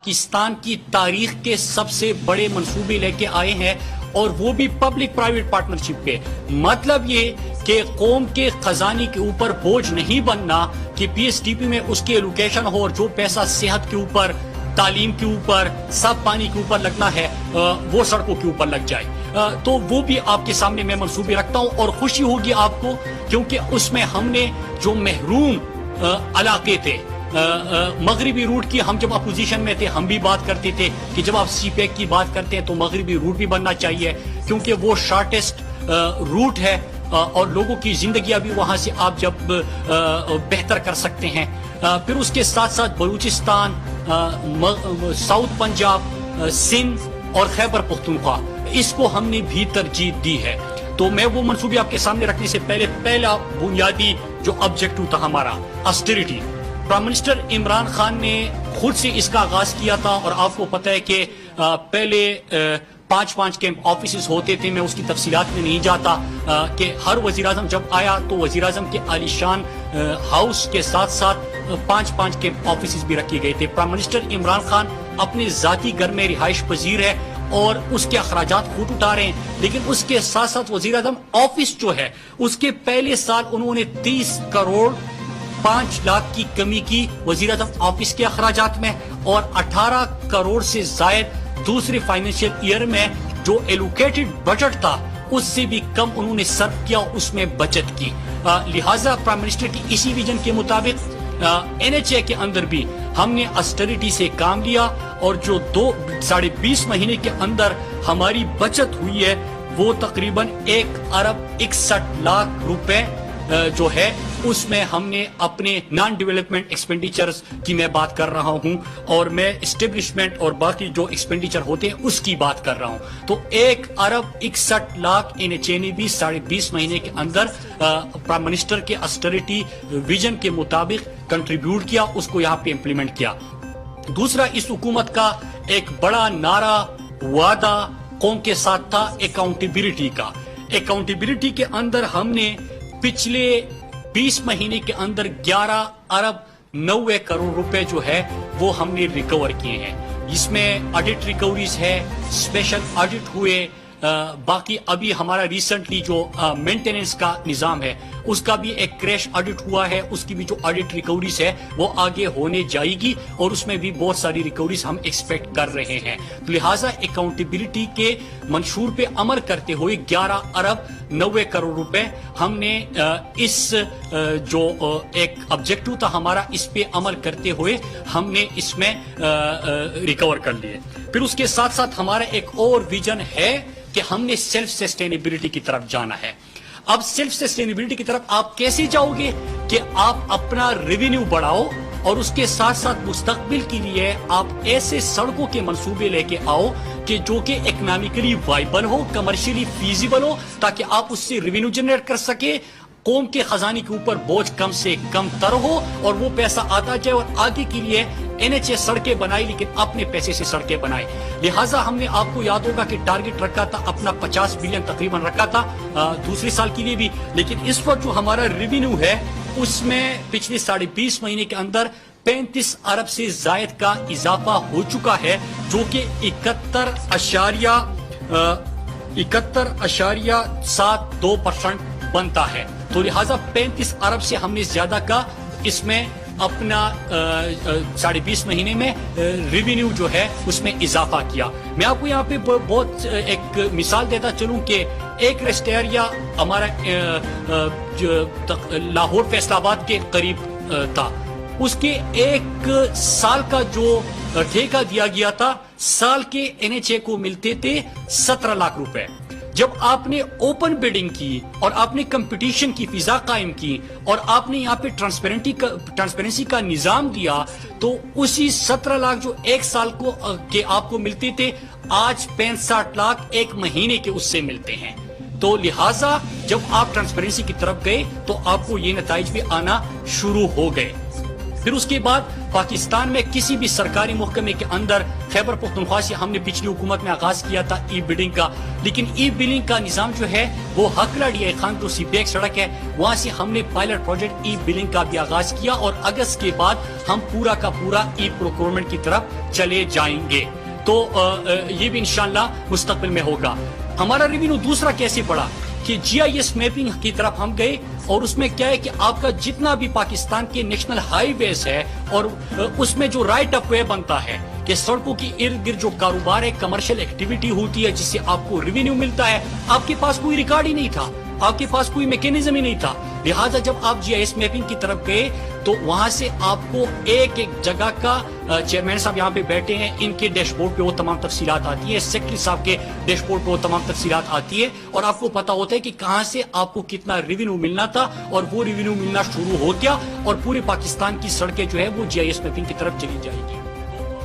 پاکستان کی تاریخ کے سب سے بڑے منصوبے لے کے آئے ہیں اور وہ بھی پبلک پرائیویٹ پارٹنرشپ پہ. مطلب یہ کہ قوم کے خزانے کے اوپر بوجھ نہیں بننا کہ پی ایس ٹی پی میں اس کی ایلوکیشن ہو اور جو پیسہ صحت کے اوپر، تعلیم کے اوپر، صاف پانی کے اوپر لگنا ہے وہ سڑکوں کے اوپر لگ جائے. تو وہ بھی آپ کے سامنے میں منصوبے رکھتا ہوں اور خوشی ہوگی آپ کو، کیونکہ اس میں ہم نے جو محروم علاقے تھے مغربی روٹ کی، ہم جب اپوزیشن میں تھے ہم بھی بات کرتے تھے کہ جب آپ سی پیک کی بات کرتے ہیں تو مغربی روٹ بھی بننا چاہیے، کیونکہ وہ شارٹیسٹ روٹ ہے اور لوگوں کی زندگیاں بھی وہاں سے آپ جب بہتر کر سکتے ہیں. پھر اس کے ساتھ ساتھ بلوچستان، ساؤتھ پنجاب، سندھ اور خیبر پختونخوا، اس کو ہم نے بھی ترجیح دی ہے. تو میں وہ منصوبے آپ کے سامنے رکھنے سے پہلے پہلا بنیادی جو آبجیکٹو تھا ہمارا آسٹیریٹی، پرائم منسٹر عمران خان نے خود سے اس کا آغاز کیا تھا. اور آپ کو پتہ ہے کہ پہلے 5 کیمپ آفیسز ہوتے تھے، میں اس کی تفصیلات میں نہیں جاتا، کہ ہر وزیراعظم جب آیا تو وزیراعظم کے عالی شان ہاؤس کے ساتھ ساتھ 5 کیمپ آفیسز بھی رکھے گئے تھے. پرائم منسٹر عمران خان اپنے ذاتی گھر میں رہائش پذیر ہے اور اس کے اخراجات خود اٹھا رہے ہیں، لیکن اس کے ساتھ ساتھ وزیراعظم آفس جو ہے اس کے پہلے سال انہوں نے 30 کروڑ 5 لاکھ کی کمی کی وزیراعظم آفس کے اخراجات میں، اور 18 کروڑ سے زائد دوسرے فائنینشیل ایئر میں جو ایلوکیٹڈ بجٹ تھا اس سے بھی کم انہوں نے صرف کیا، اس میں بچت کی. لہٰذا پرائم منسٹر کی اسی ویژن کے مطابق این ایچ اے کے اندر بھی ہم نے اسٹیریٹی سے کام لیا، اور جو 20 مہینے کے اندر ہماری بچت ہوئی ہے وہ تقریباً 1 ارب 61 لاکھ روپے جو ہے اس میں ہم نے اپنے نان ڈیولپمنٹ ایکسپینڈیچرز کی میں بات کر رہا ہوں، اور میں اسٹیبلشمنٹ اور باقی جو ایکسپینڈیچر ہوتے ہیں اس کی بات کر رہا ہوں. تو 1 ارب 61 لاکھ این ایچ اے نے بھی 20.5 مہینے کے اندر پرائم منسٹر کے اسٹیریٹی ویژن کے مطابق کنٹریبیوٹ کیا، اس کو یہاں پہ امپلیمنٹ کیا. دوسرا، اس حکومت کا ایک بڑا نعرہ وعدہ قوم کے ساتھ تھا اکاؤنٹیبلٹی کا. اکاؤنٹیبلٹی کے اندر ہم نے پچھلے 20 مہینے کے اندر 11 ارب 90 کروڑ روپے جو ہے وہ ہم نے ریکور کیے ہیں. اس میں آڈٹ ریکوریز ہے، اسپیشل آڈٹ ہوئے، باقی ابھی ہمارا ریسنٹلی جو مینٹیننس کا نظام ہے اس کا بھی ایک کریش آڈٹ ہوا ہے، اس کی بھی جو آڈٹ ریکوریز ہے وہ آگے ہونے جائے گی، اور اس میں بھی بہت ساری ریکوریز ہم ایکسپیکٹ کر رہے ہیں. لہٰذا اکاؤنٹیبلٹی کے منشور پہ عمل کرتے ہوئے 11 ارب 90 کروڑ روپے ہم نے اس جو ایک آبجیکٹو تھا ہمارا، اس پہ عمل کرتے ہوئے ہم نے اس میں ریکور کر لیے. پھر اس کے ساتھ ساتھ ہمارا ایک اور ویژن ہے کہ ہم نے سیلف سسٹینیبلٹی کی طرف جانا ہے. اب سیلف سسٹینیبلٹی کی طرف آپ کیسے جاؤ گے کہ آپ اپنا ریونیو بڑھاؤ اور اس کے ساتھ ساتھ مستقبل کے لیے آپ ایسے سڑکوں کے منصوبے لے کے آؤ کہ جو کہ اکنامکلی وائبل ہو، کمرشلی فیزیبل ہو، تاکہ آپ اس سے ریونیو جنریٹ کر سکے، قوم کے خزانے کے اوپر بوجھ کم سے کم تر ہو اور وہ پیسہ آتا جائے، اور آگے کے لیے این ایچ اے سڑکیں بنائی لیکن اپنے پیسے سے سڑکیں بنائے. لہٰذا ہم نے، آپ کو یاد ہوگا کہ ٹارگٹ رکھا تھا اپنا 50 بلین تقریباً رکھا تھا دوسرے سال کے لیے بھی، لیکن اس وقت جو ہمارا ریونیو ہے اس میں پچھلے 20.5 مہینے کے اندر 35 ارب سے زائد کا اضافہ ہو چکا ہے، جو کہ 71.72% بنتا ہے. تو لہٰذا 35 ارب سے ہم نے زیادہ کا اس میں اپنا 20.5 مہینے میں ریونیو جو ہے اس میں اضافہ کیا. میں آپ کو یہاں پہ بہت ایک مثال دیتا چلوں کہ ایک ریسٹ ایریا ہمارا لاہور فیصل آباد کے قریب تھا، اس کے 1 سال کا جو ٹھیکہ دیا گیا تھا، سال کے این ایچ اے کو ملتے تھے 17 لاکھ روپے. جب آپ نے اوپن بیڈنگ کی اور آپ نے کمپٹیشن کی فضا قائم کی اور آپ نے یہاں پہ ٹرانسپیرنسی کا نظام دیا، تو اسی 17 لاکھ جو 1 سال کو کے آپ کو ملتے تھے، آج 65 لاکھ 1 مہینے کے اس سے ملتے ہیں. تو لہٰذا جب آپ ٹرانسپیرنسی کی طرف گئے تو آپ کو یہ نتائج بھی آنا شروع ہو گئے. پھر اس کے بعد پاکستان میں کسی بھی سرکاری محکمے کے اندر خیبر پختونخوا سے ہم نے پچھلی حکومت میں آغاز کیا تھا ای بلڈنگ کا، لیکن ای بلڈنگ کا نظام جو ہے وہ ہکلا ڈی آئی خان سی بیک سڑک ہے، وہاں سے ہم نے پائلٹ پروجیکٹ ای بلڈنگ کا بھی آغاز کیا اور اگست کے بعد ہم پورا کا پورا ای پروکیورمنٹ کی طرف چلے جائیں گے، تو یہ بھی انشاءاللہ مستقبل میں ہوگا۔ ہمارا ریونیو دوسرا کیسے بڑھا کہ جی آئی ایس میپنگ کی طرف ہم گئے، اور اس میں کیا ہے کہ آپ کا جتنا بھی پاکستان کے نیشنل ہائی ویز ہے اور اس میں جو رائٹ اپ وے بنتا ہے کہ سڑکوں کی ارد گرد جو کاروبار ہے، کمرشل ایکٹیویٹی ہوتی ہے جس سے آپ کو ریونیو ملتا ہے، آپ کے پاس کوئی ریکارڈ ہی نہیں تھا، آپ کے پاس کوئی میکینزم ہی نہیں تھا، لہٰذا جب آپ جی آئی ایس میپنگ کی طرف گئے تو وہاں سے آپ کو ایک ایک جگہ کا چیئرمین صاحب یہاں پہ بیٹھے ہیں، ان کے ڈیش بورڈ پہ وہ تمام تفصیلات آتی ہیں، سیکرٹری صاحب کے ڈیش بورڈ پہ وہ تمام تفصیلات آتی ہے، اور آپ کو پتا ہوتا ہے کہ کہاں سے آپ کو کتنا ریونیو ملنا تھا، اور وہ ریونیو ملنا شروع ہو گیا اور پورے پاکستان کی سڑکیں جو ہے وہ جی آئی ایس میپنگ کی طرف چلی جائے گی۔